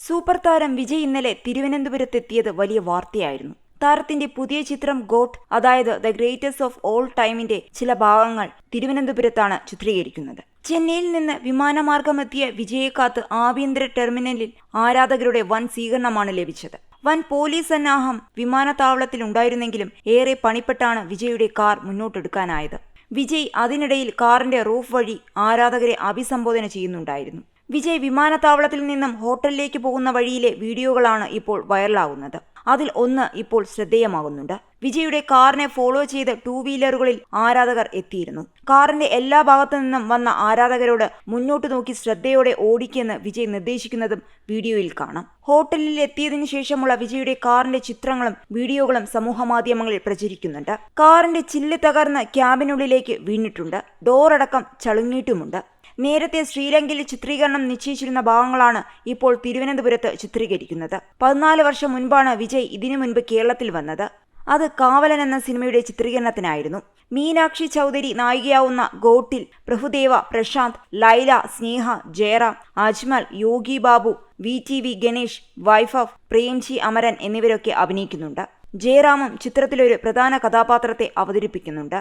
Super താരം വിജയ് ഇന്നലെ തിരുവനന്തപുരത്തെത്തിയത് വലിയ വാർത്തയായിരുന്നു. താരത്തിന്റെ പുതിയ ചിത്രം ഗോട്ട്, അതായത് ദ ഗ്രേറ്റസ്റ്റ് ഓഫ് ഓൾ ടൈമിന്റെ ചില ഭാഗങ്ങൾ തിരുവനന്തപുരത്താണ് ചിത്രീകരിക്കുന്നത്. ചെന്നൈയിൽ നിന്ന് വിമാനമാർഗമെത്തിയ വിജയെ കാത്ത് ആഭ്യന്തര ടെർമിനലിൽ ആരാധകരുടെ വൻ സ്വീകരണമാണ് ലഭിച്ചത്. വൻ പോലീസ് സന്നാഹം വിമാനത്താവളത്തിലുണ്ടായിരുന്നെങ്കിലും ഏറെ പണിപ്പെട്ടാണ് വിജയുടെ കാർ മുന്നോട്ടെടുക്കാനായത്. വിജയ് അതിനിടയിൽ കാറിന്റെ റൂഫ് വഴി ആരാധകരെ അഭിസംബോധന ചെയ്യുന്നുണ്ടായിരുന്നു. വിജയ് വിമാനത്താവളത്തിൽ നിന്നും ഹോട്ടലിലേക്ക് പോകുന്ന വഴിയിലെ വീഡിയോകളാണ് ഇപ്പോൾ വൈറലാകുന്നത്. അതിൽ ഒന്ന് ഇപ്പോൾ ശ്രദ്ധേയമാകുന്നുണ്ട്. വിജയുടെ കാറിനെ ഫോളോ ചെയ്ത് 2 വീലറുകളിൽ ആരാധകർ എത്തിയിരുന്നു. കാറിന്റെ എല്ലാ ഭാഗത്തു നിന്നും വന്ന ആരാധകരോട് മുന്നോട്ട് നോക്കി ശ്രദ്ധയോടെ ഓടിക്കെന്ന് വിജയ് നിർദ്ദേശിക്കുന്നതും വീഡിയോയിൽ കാണാം. ഹോട്ടലിൽ എത്തിയതിനു ശേഷമുള്ള വിജയുടെ കാറിന്റെ ചിത്രങ്ങളും വീഡിയോകളും സമൂഹമാധ്യമങ്ങളിൽ പ്രചരിക്കുന്നുണ്ട്. കാറിന്റെ ചില്ല് തകർന്ന് ക്യാബിനുള്ളിലേക്ക് വീണിട്ടുണ്ട്. ഡോറടക്കം ചളുങ്ങിയിട്ടുമുണ്ട്. നേരത്തെ ശ്രീലങ്കയിൽ ചിത്രീകരണം നിശ്ചയിച്ചിരുന്ന ഭാഗങ്ങളാണ് ഇപ്പോൾ തിരുവനന്തപുരത്ത് ചിത്രീകരിക്കുന്നത്. 14 വർഷം മുൻപാണ് വിജയ് ഇതിനു മുൻപ് കേരളത്തിൽ വന്നത്. അത് കാവലൻ എന്ന സിനിമയുടെ ചിത്രീകരണത്തിനായിരുന്നു. മീനാക്ഷി ചൗധരി നായികയാവുന്ന ഗോട്ടിൽ പ്രഭുദേവ, പ്രശാന്ത്, ലൈല, സ്നേഹ, ജയറാം, അജ്മൽ, യോഗി ബാബു, VTV ഗണേഷ്, വൈഭവ്, പ്രേംജി അമരൻ എന്നിവരൊക്കെ അഭിനയിക്കുന്നുണ്ട്. ജയറാമും ചിത്രത്തിലൊരു പ്രധാന കഥാപാത്രത്തെ അവതരിപ്പിക്കുന്നുണ്ട്.